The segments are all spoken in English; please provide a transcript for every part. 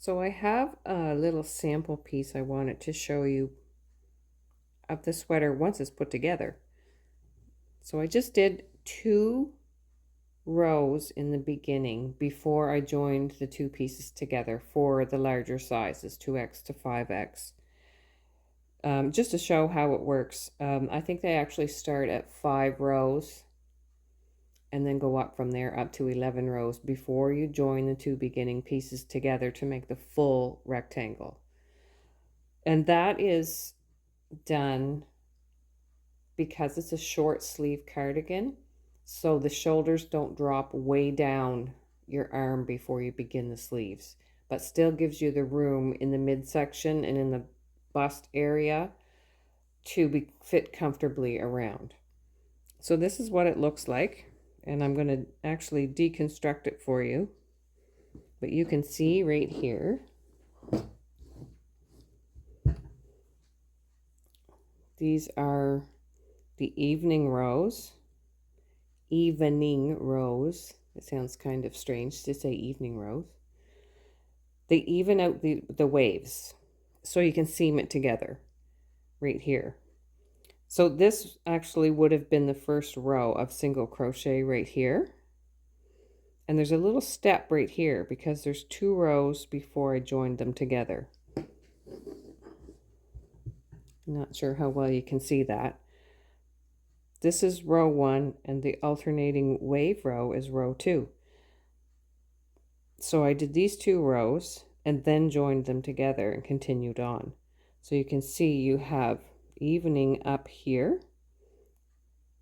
So I have a little sample piece I wanted to show you of the sweater once it's put together. So I just did 2 rows in the beginning before I joined the 2 pieces together for the larger sizes, 2X to 5X. Just to show how it works. I think they actually start at 5 rows and then go up from there up to 11 rows before you join the 2 beginning pieces together to make the full rectangle. And that is done because it's a short sleeve cardigan, so the shoulders don't drop way down your arm before you begin the sleeves, but still gives you the room in the midsection and in the bust area to fit comfortably around. So this is what it looks like. And I'm going to actually deconstruct it for you. But you can see right here, these are the evening rows. Evening rows. It sounds kind of strange to say evening rows. They even out the waves so you can seam it together right here. So this actually would have been the first row of single crochet right here. And there's a little step right here because there's 2 rows before I joined them together. I'm not sure how well you can see that. This is row 1 and the alternating wave row is row 2. So I did these 2 rows and then joined them together and continued on. So you can see you have evening up here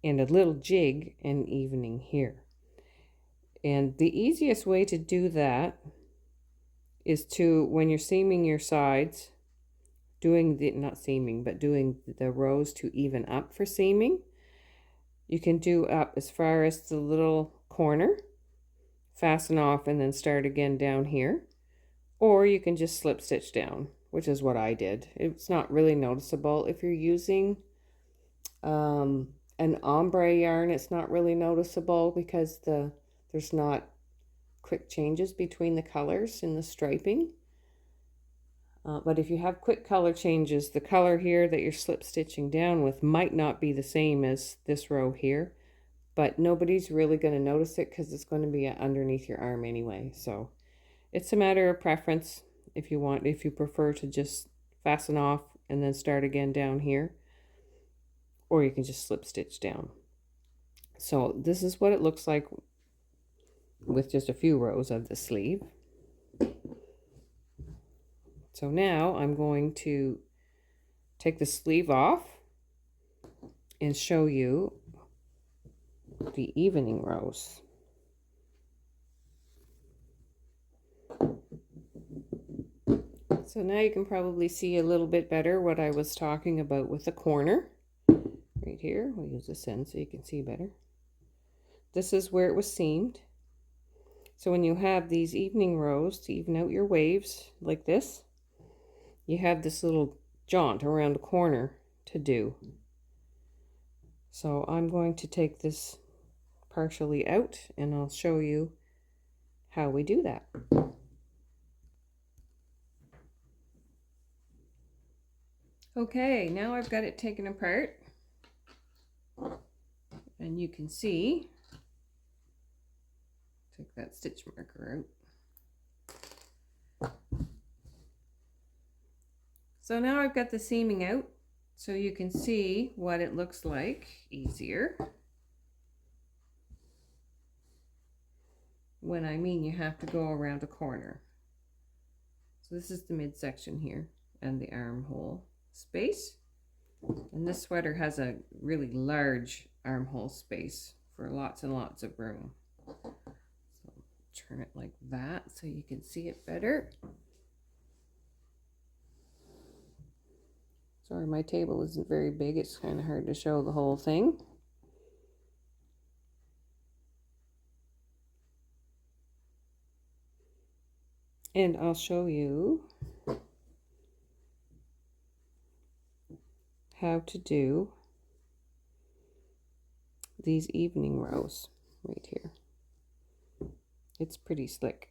and a little jig and evening here. And the easiest way to do that is to, when you're seaming your sides, doing the rows to even up for seaming, you can do up as far as the little corner, fasten off and then start again down here, or you can just slip stitch down, which is what I did. It's not really noticeable. If you're using an ombre yarn, it's not really noticeable because there's not quick changes between the colors in the striping. But if you have quick color changes, the color here that you're slip stitching down with might not be the same as this row here, but nobody's really going to notice it because it's going to be underneath your arm anyway. So it's a matter of preference if you prefer to just fasten off and then start again down here, or you can just slip stitch down. So this is what it looks like with just a few rows of the sleeve. So now I'm going to take the sleeve off and show you the evening rows. So now you can probably see a little bit better what I was talking about with the corner. Right here, we'll use this end so you can see better. This is where it was seamed. So when you have these evening rows to even out your waves like this, you have this little jaunt around the corner to do. So I'm going to take this partially out and I'll show you how we do that. Okay, now I've got it taken apart and you can see, take that stitch marker out. So now I've got the seaming out so you can see what it looks like easier. When I mean you have to go around a corner. So this is the midsection here and the armhole space. And this sweater has a really large armhole space for lots and lots of room. So turn it like that so you can see it better. Sorry, my table isn't very big. It's kind of hard to show the whole thing. And I'll show you how to do these evening rows right here. It's pretty slick.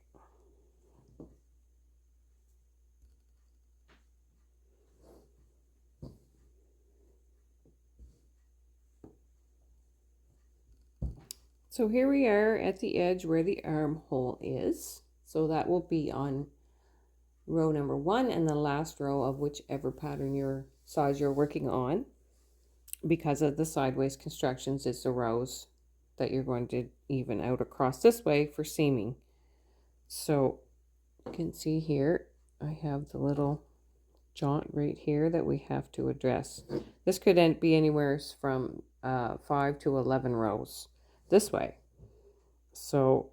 So here we are at the edge where the armhole is. So that will be on row number 1 and the last row of whichever pattern size you're working on. Because of the sideways constructions, it's the rows that you're going to even out across this way for seaming. So you can see here I have the little jaunt right here that we have to address. This could be anywhere from 5 to 11 rows this way. So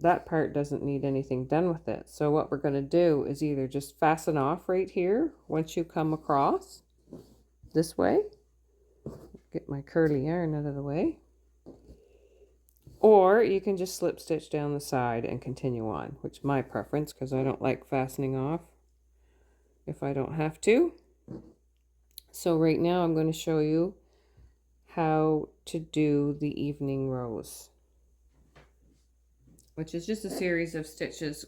that part doesn't need anything done with it. So what we're going to do is either just fasten off right here once you come across this way. Get my curly yarn out of the way. Or you can just slip stitch down the side and continue on, which is my preference because I don't like fastening off if I don't have to. So right now I'm going to show you how to do the evening rows, which is just a series of stitches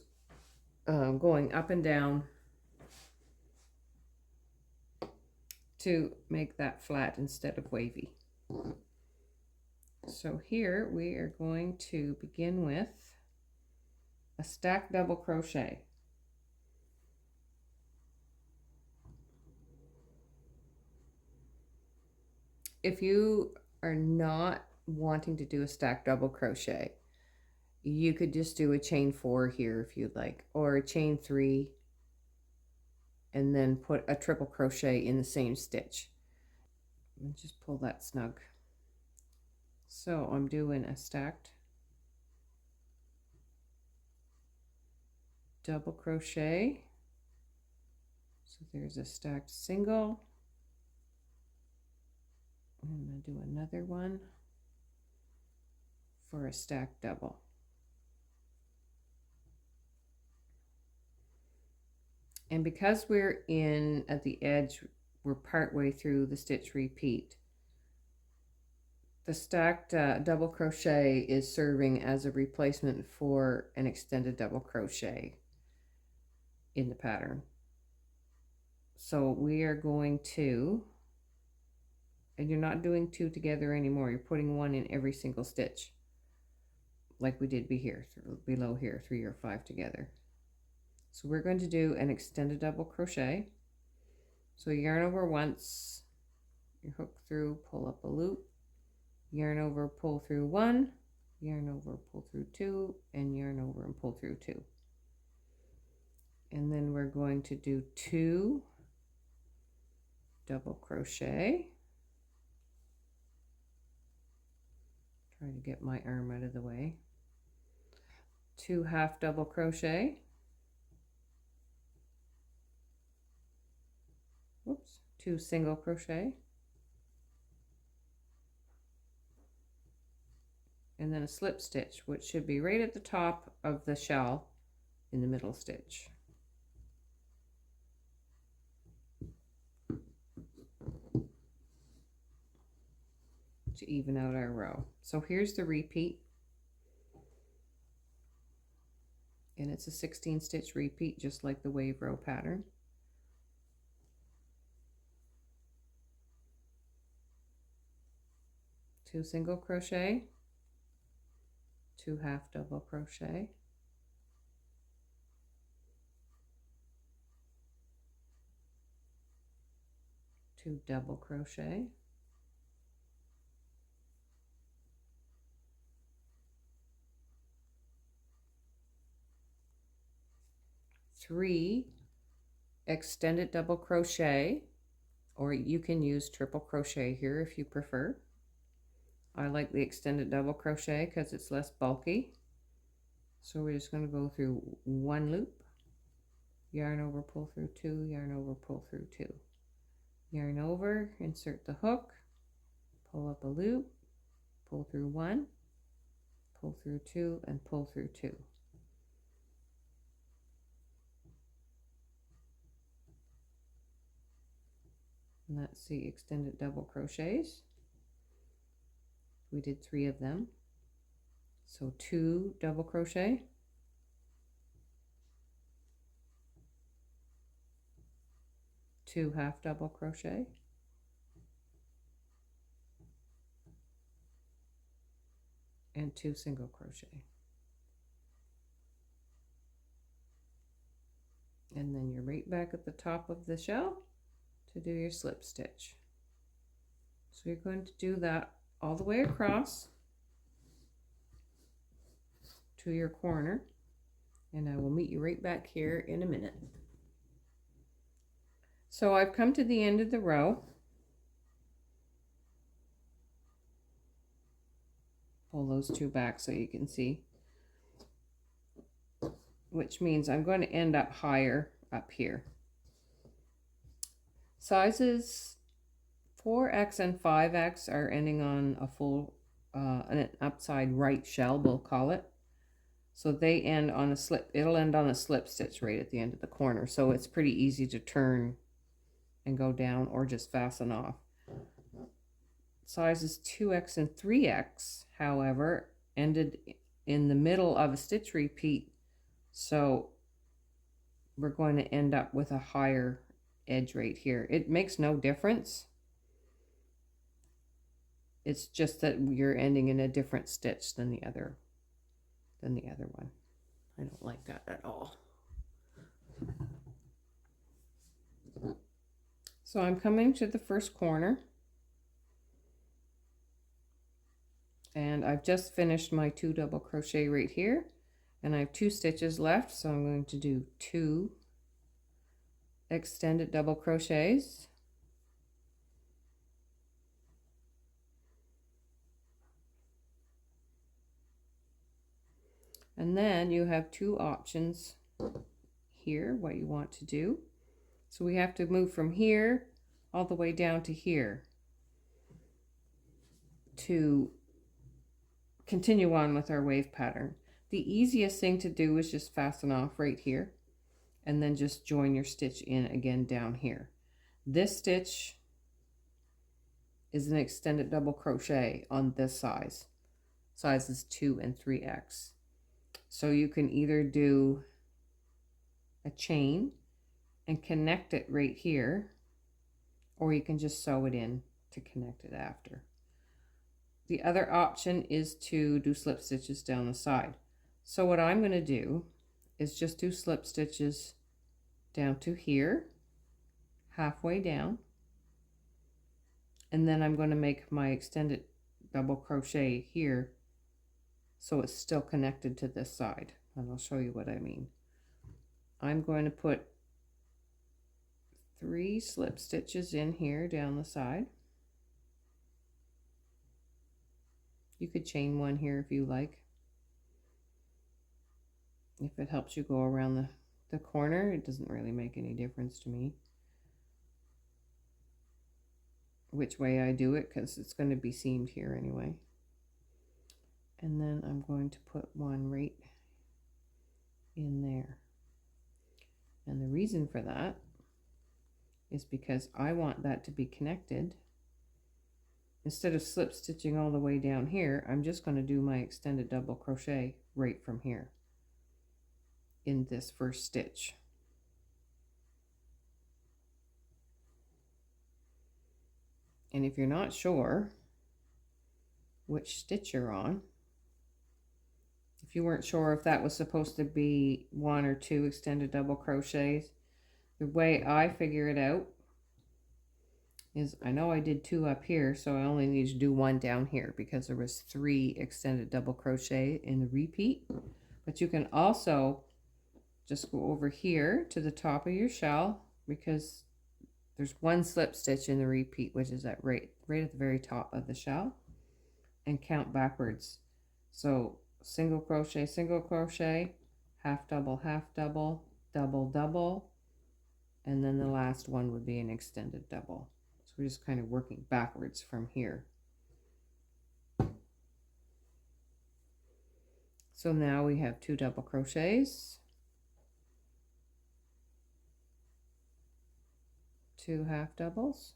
going up and down to make that flat instead of wavy. So here we are going to begin with a stacked double crochet. If you are not wanting to do a stacked double crochet, you could just do a chain 4 here if you'd like, or a chain 3 and then put a triple crochet in the same stitch and just pull that snug. So I'm doing a stacked double crochet. So there's a stacked single. I'm going to do another one for a stacked double. And because we're in at the edge, we're partway through the stitch repeat. The stacked double crochet is serving as a replacement for an extended double crochet in the pattern. So we are going to, and you're not doing 2 together anymore, you're putting 1 in every single stitch like we did below here, 3 or 5 together. So we're going to do an extended double crochet. So yarn over once, your hook through, pull up a loop, yarn over, pull through 1, yarn over, pull through 2, and yarn over and pull through 2. And then we're going to do 2 double crochet. Try to get my arm out of the way. 2 half double crochet. Whoops, 2 single crochet. And then a slip stitch, which should be right at the top of the shell in the middle stitch. To even out our row. So here's the repeat. And it's a 16 stitch repeat, just like the wave row pattern. Two single crochet, 2 half double crochet, 2 double crochet, three extended double crochet, or you can use triple crochet here if you prefer. I like the extended double crochet because it's less bulky. So we're just going to go through 1 loop, yarn over, pull through 2, yarn over, pull through 2, yarn over, insert the hook, pull up a loop, pull through 1, pull through 2, and pull through 2. And that's the extended double crochets. We did 3 of them. So 2 double crochet, 2 half double crochet, and and 2 single crochet. And then you're right back at the top of the shell to do your slip stitch. So you're going to do that all the way across to your corner, and I will meet you right back here in a minute. So I've come to the end of the row. Pull those two back so you can see, which means I'm going to end up higher up here. Sizes 4X and 5X are ending on a full, an upside right shell, we'll call it. So they end on a slip, it'll end on a slip stitch right at the end of the corner. So it's pretty easy to turn and go down or just fasten off. Sizes 2X and 3X, however, ended in the middle of a stitch repeat. So we're going to end up with a higher edge right here. It makes no difference. It's just that you're ending in a different stitch than the other one. I don't like that at all. So I'm coming to the first corner, and I've just finished my 2 double crochet right here, and I have 2 stitches left, so I'm going to do 2 extended double crochets, and then you have 2 options here what you want to do. So we have to move from here all the way down to here to continue on with our wave pattern. The easiest thing to do is just fasten off right here and then just join your stitch in again down here. This stitch is an extended double crochet on this size, sizes 2 and 3X. So you can either do a chain and connect it right here, or you can just sew it in to connect it after. The other option is to do slip stitches down the side. So what I'm going to do is just do slip stitches down to here, halfway down, and then I'm going to make my extended double crochet here so it's still connected to this side, and I'll show you what I mean. I'm going to put 3 slip stitches in here down the side. You could chain one here if you like, if it helps you go around the corner. It doesn't really make any difference to me which way I do it, because it's going to be seamed here anyway. And then I'm going to put one right in there, and the reason for that is because I want that to be connected. Instead of slip stitching all the way down here, I'm just going to do my extended double crochet right from here in this first stitch. And if you're not sure which stitch you're on, if you weren't sure if that was supposed to be 1 or 2 extended double crochets, the way I figure it out is, I know I did 2 up here, so I only need to do 1 down here because there was 3 extended double crochet in the repeat. But you can also just go over here to the top of your shell, because there's 1 slip stitch in the repeat, which is at right at the very top of the shell, and count backwards. So single crochet, half double, double double, and then the last one would be an extended double. So we're just kind of working backwards from here. So now we have 2 double crochets, 2 half doubles,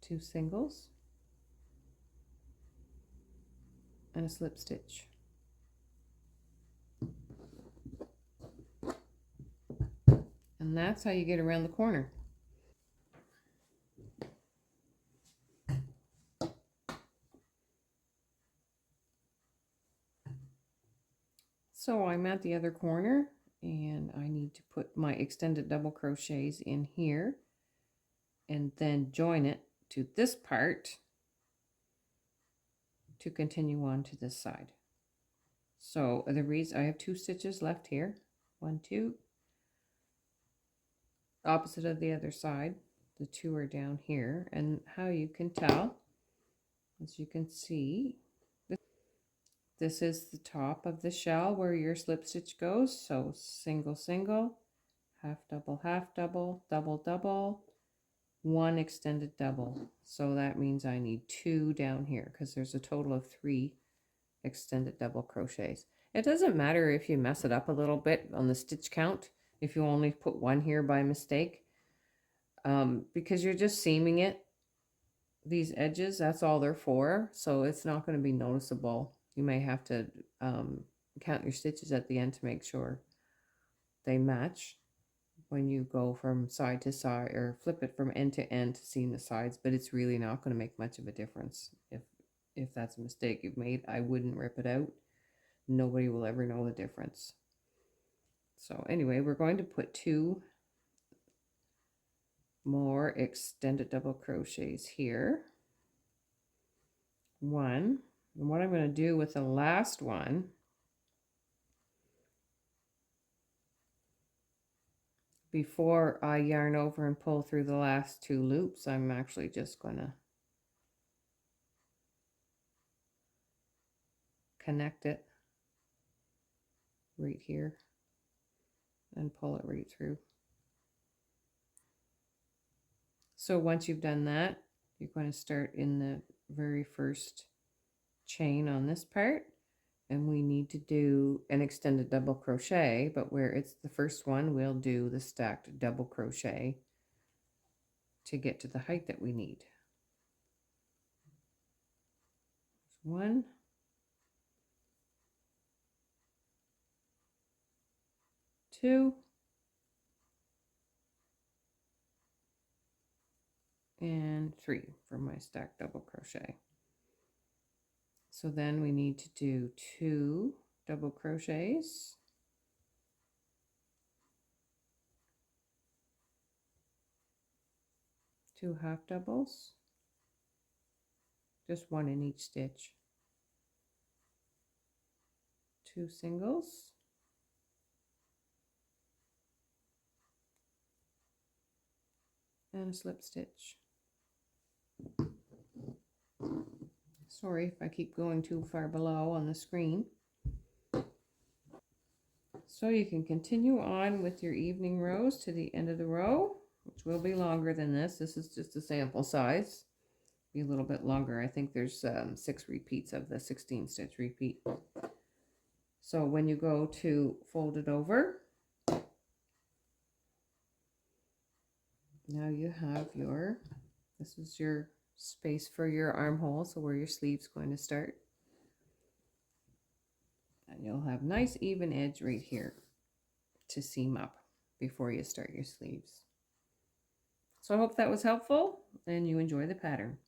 2 singles, and a slip stitch. And that's how you get around the corner. So I'm at the other corner and I need to put my extended double crochets in here and then join it to this part to continue on to this side. So the reason I have 2 stitches left here, 1, 2, opposite of the other side, the 2 are down here, and how you can tell, as you can see, this is the top of the shell where your slip stitch goes. So single, single, half double, double, double, 1 extended double. So that means I need 2 down here because there's a total of 3 extended double crochets. It doesn't matter if you mess it up a little bit on the stitch count, if you only put 1 here by mistake, because you're just seaming it. These edges, that's all they're for, so it's not going to be noticeable. You may have to count your stitches at the end to make sure they match when you go from side to side or flip it from end to end to seam the sides, but it's really not going to make much of a difference. If that's a mistake you've made, I wouldn't rip it out. Nobody will ever know the difference. So anyway, we're going to put 2 more extended double crochets here. 1, and what I'm going to do with the last one, before I yarn over and pull through the last 2 loops, I'm actually just going to connect it right here and pull it right through. So once you've done that, you're going to start in the very first chain on this part, and we need to do an extended double crochet, but where it's the first one, we'll do the stacked double crochet to get to the height that we need. 1, 2, and 3 for my stacked double crochet. So then we need to do 2 double crochets, 2 half doubles, just 1 in each stitch, 2 singles, and a slip stitch. Sorry if I keep going too far below on the screen. So you can continue on with your evening rows to the end of the row, which will be longer than this. This is just a sample size. Be a little bit longer. I think there's 6 repeats of the 16 stitch repeat. So when you go to fold it over, now you have your, this is your space for your armhole, so where your sleeve's going to start. And you'll have nice even edge right here to seam up before you start your sleeves. So I hope that was helpful and you enjoy the pattern.